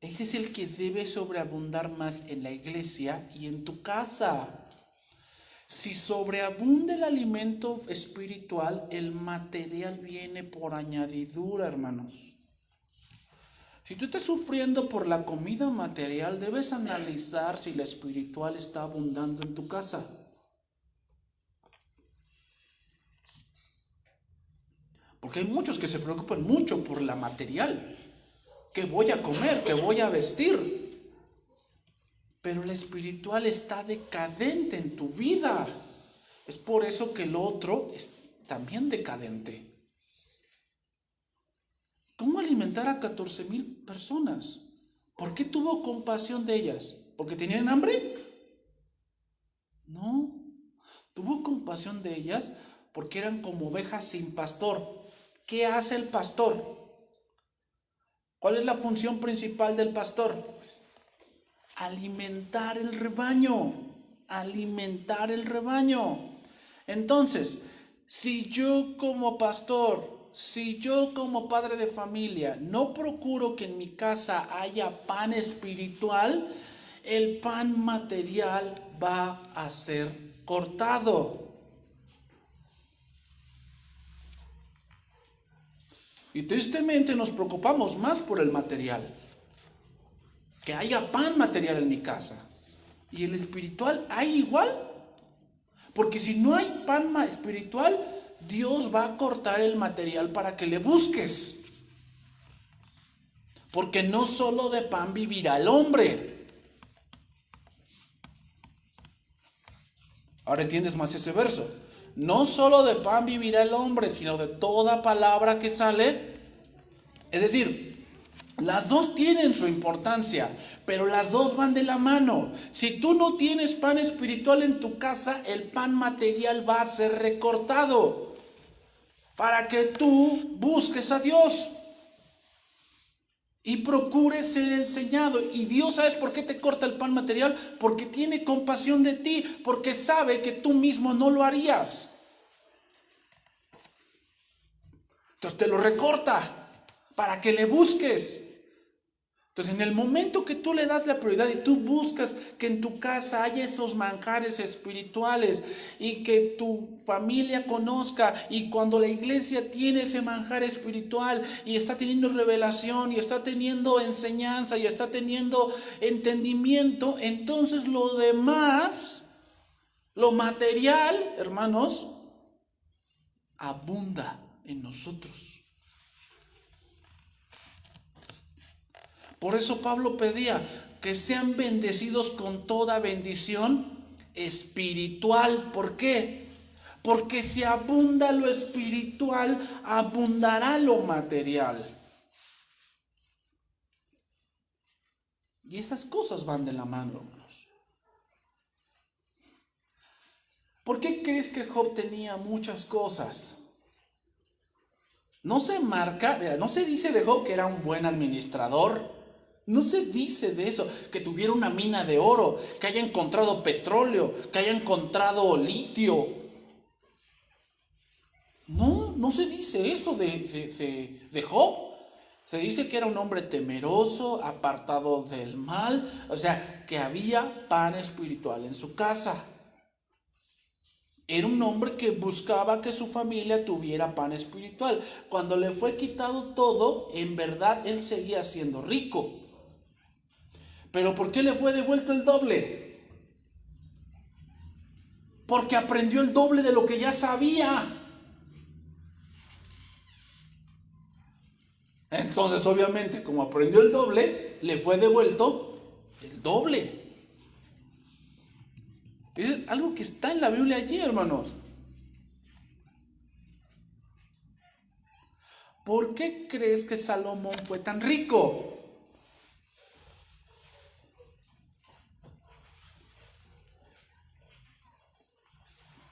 Ese es el que debe sobreabundar más en la iglesia y en tu casa. Si sobreabunda el alimento espiritual, el material viene por añadidura, hermanos. Si tú estás sufriendo por la comida material, debes analizar si la espiritual está abundando en tu casa. Porque hay muchos que se preocupan mucho por la material. ¿Qué voy a comer? ¿Qué voy a vestir? Pero la espiritual está decadente en tu vida. Es por eso que el otro es también decadente. ¿Cómo alimentar a 14,000 personas? ¿Por qué tuvo compasión de ellas? ¿Porque tenían hambre? No. Tuvo compasión de ellas porque eran como ovejas sin pastor. ¿Qué hace el pastor? ¿Cuál es la función principal del pastor? Alimentar el rebaño. Alimentar el rebaño. Entonces, si yo como pastor, si yo como padre de familia no procuro que en mi casa haya pan espiritual, el pan material va a ser cortado. Y tristemente nos preocupamos más por el material. Que haya pan material en mi casa. ¿Y el espiritual hay igual? Porque si no hay pan espiritual, Dios va a cortar el material para que le busques. Porque no solo de pan vivirá el hombre. Ahora entiendes más ese verso. No solo de pan vivirá el hombre, sino de toda palabra que sale. Es decir, las dos tienen su importancia, pero las dos van de la mano. Si tú no tienes pan espiritual en tu casa, el pan material va a ser recortado para que tú busques a Dios. y procure ser enseñado. Y Dios, ¿sabes por qué te corta el pan material? Porque tiene compasión de ti, porque sabe que tú mismo no lo harías. Entonces te lo recorta para que le busques. Entonces, en el momento que tú le das la prioridad y tú buscas que en tu casa haya esos manjares espirituales y que tu familia conozca, y cuando la iglesia tiene ese manjar espiritual y está teniendo revelación y está teniendo enseñanza y está teniendo entendimiento, entonces lo demás, lo material, hermanos, abunda en nosotros. Por eso Pablo pedía que sean bendecidos con toda bendición espiritual. ¿Por qué? Porque si abunda lo espiritual, abundará lo material. Y esas cosas van de la mano, hermanos. ¿Por qué crees que Job tenía muchas cosas? No se marca, no se dice de Job que era un buen administrador. No se dice de eso, que tuviera una mina de oro, que haya encontrado petróleo, que haya encontrado litio. No se dice eso de Job. Se dice que era un hombre temeroso, apartado del mal, o sea, que había pan espiritual en su casa. Era un hombre que buscaba que su familia tuviera pan espiritual. Cuando le fue quitado todo, en verdad él seguía siendo rico. ¿Pero por qué le fue devuelto el doble? Porque aprendió el doble de lo que ya sabía. Entonces, obviamente, como aprendió el doble, le fue devuelto el doble. Es algo que está en la Biblia allí, hermanos. ¿Por qué crees que Salomón fue tan rico?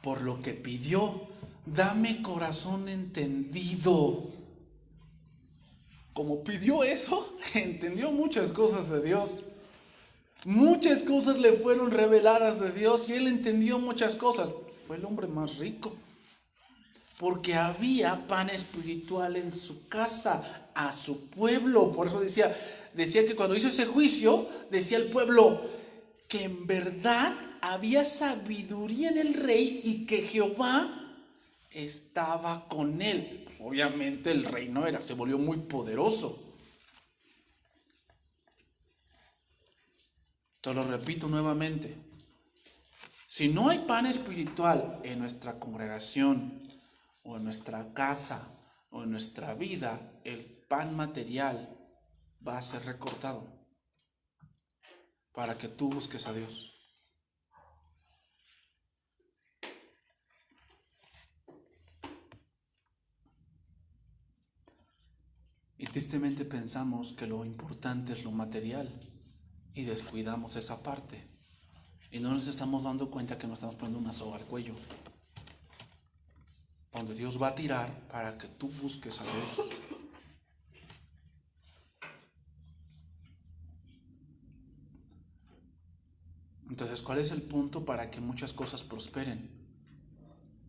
Por lo que pidió, dame corazón entendido. Como pidió eso, entendió muchas cosas de Dios. Muchas cosas le fueron reveladas de Dios y él entendió muchas cosas. Fue el hombre más rico. Porque había pan espiritual en su casa, a su pueblo. Por eso decía que cuando hizo ese juicio, decía el pueblo que en verdad había sabiduría en el rey y que Jehová estaba con él. Pues obviamente el rey no era, se volvió muy poderoso. Te lo repito nuevamente. Si no hay pan espiritual en nuestra congregación, o en nuestra casa, o en nuestra vida, el pan material va a ser recortado para que tú busques a Dios. Y tristemente pensamos que lo importante es lo material y descuidamos esa parte. Y no nos estamos dando cuenta que nos estamos poniendo una soga al cuello, donde Dios va a tirar para que tú busques a Dios. Entonces, ¿cuál es el punto para que muchas cosas prosperen?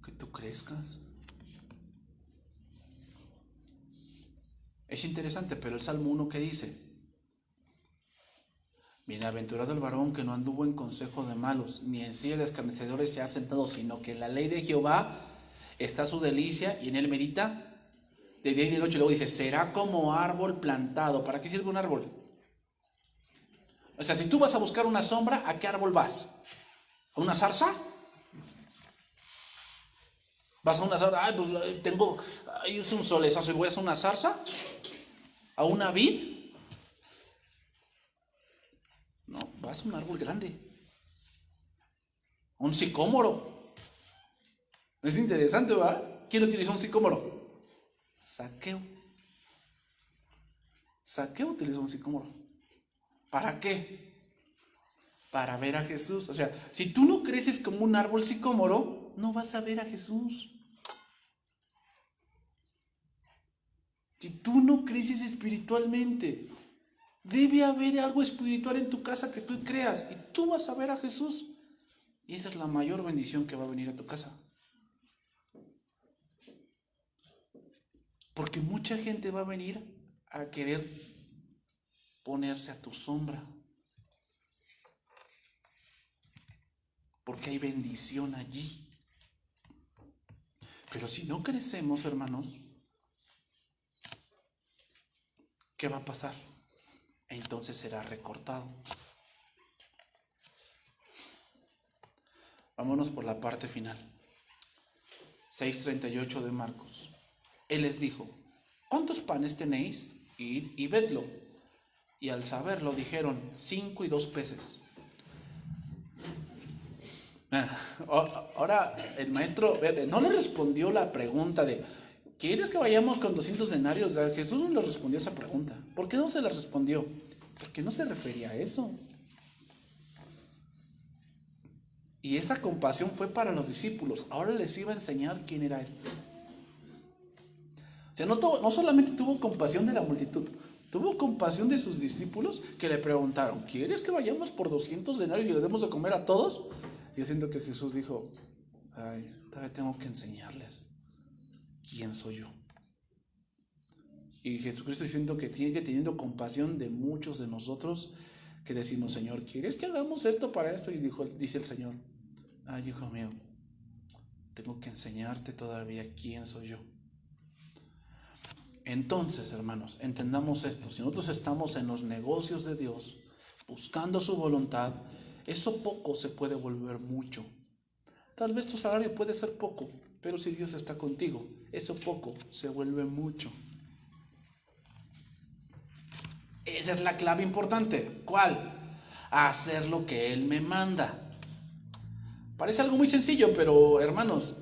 Que tú crezcas. Es interesante, pero el Salmo 1 ¿qué dice? Bienaventurado el varón que no anduvo en consejo de malos, ni en silla de escarnecedores se ha sentado, sino que en la ley de Jehová está su delicia y en él medita de día y de noche. Luego dice, será como árbol plantado. ¿Para qué sirve un árbol? O sea, si tú vas a buscar una sombra, ¿a qué árbol vas? ¿A una zarza? ¿Vas a una zarza? Ay, pues es un solezazo y voy a una zarza. ¿A una vid? No, vas a un árbol grande. Un sicómoro. Es interesante, ¿verdad? ¿Quién utilizó un sicómoro? Zaqueo. Zaqueo utilizó un sicómoro. ¿Para qué? Para ver a Jesús. O sea, si tú no creces como un árbol sicómoro, no vas a ver a Jesús. Si tú no creces espiritualmente, Debe haber algo espiritual en tu casa que tú creas y tú vas a ver a Jesús. Y esa es la mayor bendición que va a venir a tu casa. Porque mucha gente va a venir a querer ponerse a tu sombra. Porque hay bendición allí. Pero si no crecemos, hermanos, ¿qué va a pasar? Entonces será recortado. Vámonos por la parte final. 6:38 de Marcos. Él les dijo: ¿cuántos panes tenéis? Id y vedlo. Y al saberlo dijeron: 5 y 2 peces. Ahora el maestro, fíjate, no le respondió la pregunta de ¿quieres que vayamos con 200 denarios? O sea, Jesús no le respondió esa pregunta. ¿Por qué no se la respondió? Porque no se refería a eso. Y esa compasión fue para los discípulos. Ahora les iba a enseñar quién era Él. O sea, no solamente tuvo compasión de la multitud, tuvo compasión de sus discípulos que le preguntaron: ¿quieres que vayamos por 200 denarios y le demos de comer a todos? Yo siento que Jesús dijo: ay, todavía tengo que enseñarles quién soy yo. Y Jesucristo, siento que sigue teniendo compasión de muchos de nosotros que decimos: Señor, ¿quieres que hagamos esto para esto? Y dice el Señor: ay, hijo mío, tengo que enseñarte todavía quién soy yo. Entonces, hermanos, entendamos esto. Si nosotros estamos en los negocios de Dios, buscando su voluntad, eso poco se puede volver mucho. Tal vez tu salario puede ser poco, pero si Dios está contigo, eso poco se vuelve mucho. Esa es la clave importante. ¿Cuál? Hacer lo que Él me manda. Parece algo muy sencillo, pero hermanos,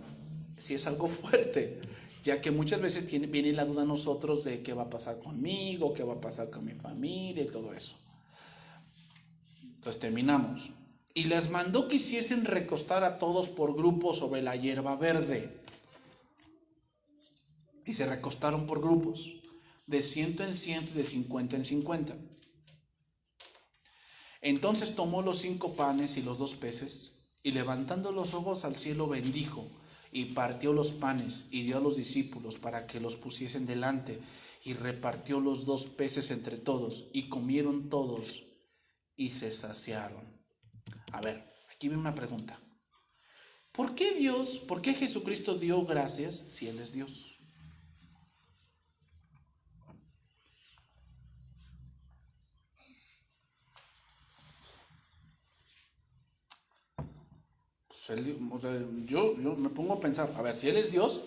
sí es algo fuerte, ya que muchas veces viene la duda a nosotros de qué va a pasar conmigo, qué va a pasar con mi familia y todo eso. Entonces terminamos. Y les mandó que hiciesen recostar a todos por grupos sobre la hierba verde. Y se recostaron por grupos, de 100 en 100 y de 50 en 50. Entonces tomó los 5 panes y los 2 peces, y levantando los ojos al cielo bendijo, y partió los panes y dio a los discípulos para que los pusiesen delante, y repartió los 2 peces entre todos, y comieron todos y se saciaron. A ver, aquí viene una pregunta. ¿Por qué Jesucristo dio gracias si Él es Dios? Pues él, o sea, yo me pongo a pensar, a ver, si Él es Dios,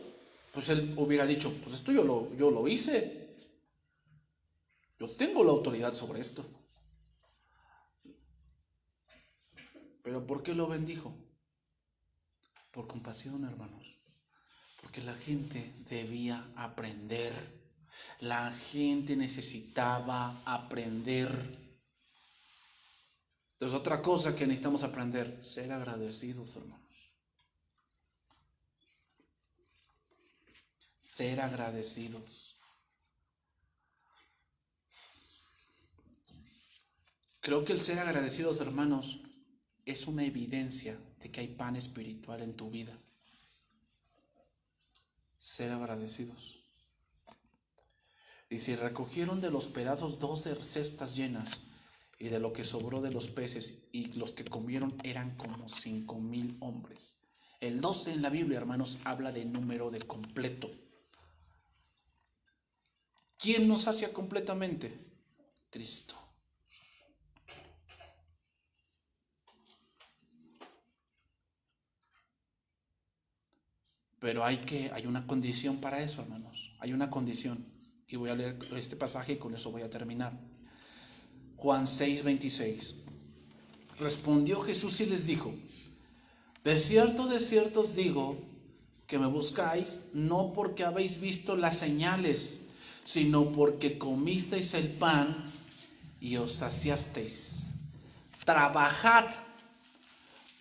pues Él hubiera dicho: pues esto yo lo hice. Yo tengo la autoridad sobre esto. ¿Pero por qué lo bendijo? Por compasión, hermanos. Porque la gente debía aprender. La gente necesitaba aprender. Entonces, otra cosa que necesitamos aprender: ser agradecidos, hermanos. Ser agradecidos. Creo que el ser agradecidos, hermanos, es una evidencia de que hay pan espiritual en tu vida. Ser agradecidos. Y si recogieron de los pedazos 12 cestas llenas, y de lo que sobró de los peces, y los que comieron eran como 5,000 hombres. El 12 en la Biblia, hermanos, habla de número de completo. ¿Quién nos sacia completamente? Cristo. Pero hay una condición para eso, hermanos. Hay una condición. Y voy a leer este pasaje y con eso voy a terminar. Juan 6:26. Respondió Jesús y les dijo: de cierto os digo, que me buscáis no porque habéis visto las señales, sino porque comisteis el pan y os saciasteis. Trabajad,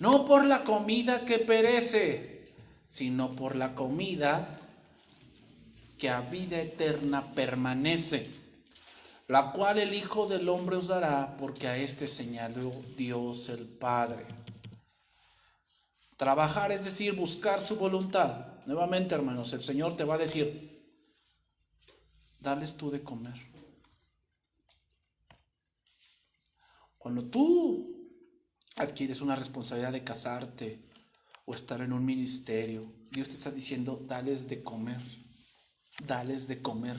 no por la comida que perece, sino por la comida que a vida eterna permanece, la cual el Hijo del Hombre os dará, porque a este señaló Dios el Padre. Trabajar es decir, buscar su voluntad. Nuevamente, hermanos, el Señor te va a decir, dales tú de comer. Cuando tú adquieres una responsabilidad de casarte o estar en un ministerio, Dios te está diciendo, dales de comer, dales de comer.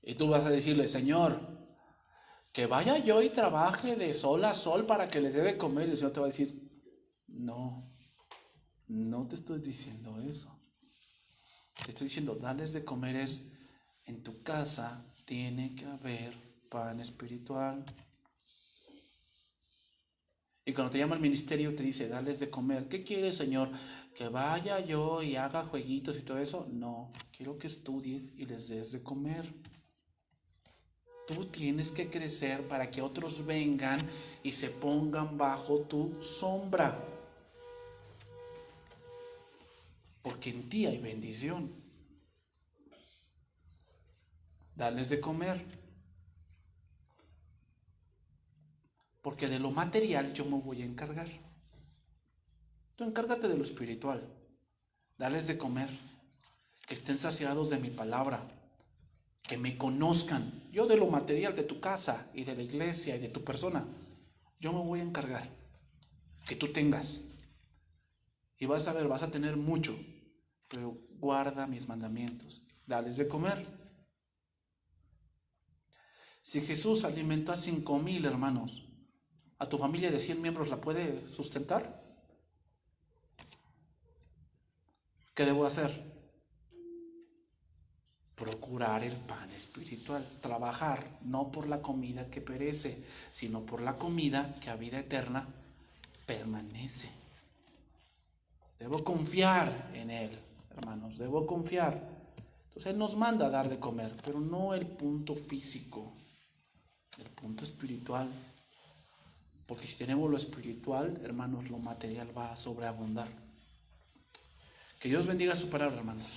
Y tú vas a decirle, Señor, que vaya yo y trabaje de sol a sol para que les dé de comer. Y el Señor te va a decir, no, no te estoy diciendo eso. Te estoy diciendo, dales de comer es, en tu casa tiene que haber pan espiritual. Y cuando te llama al ministerio te dice, dales de comer. ¿Qué quieres, Señor? ¿Que vaya yo y haga jueguitos y todo eso? No, quiero que estudies y les des de comer. Tú tienes que crecer para que otros vengan y se pongan bajo tu sombra. Porque en ti hay bendición. Dales de comer. Porque de lo material yo me voy a encargar. Tú encárgate de lo espiritual. Dales de comer. Que estén saciados de mi palabra. Que me conozcan. Yo de lo material de tu casa y de la iglesia y de tu persona, yo me voy a encargar. Que tú tengas. Y vas a ver, vas a tener mucho. Pero guarda mis mandamientos. Dales de comer. Si Jesús alimentó a 5,000 hermanos, ¿a tu familia de 100 miembros la puede sustentar? ¿Qué debo hacer? Procurar el pan espiritual. Trabajar no por la comida que perece, sino por la comida que a vida eterna permanece. Debo confiar en Él, hermanos, debo confiar. Entonces Él nos manda a dar de comer, pero no el punto físico, el punto espiritual. Porque si tenemos lo espiritual, hermanos, lo material va a sobreabundar. Que Dios bendiga su palabra, hermanos.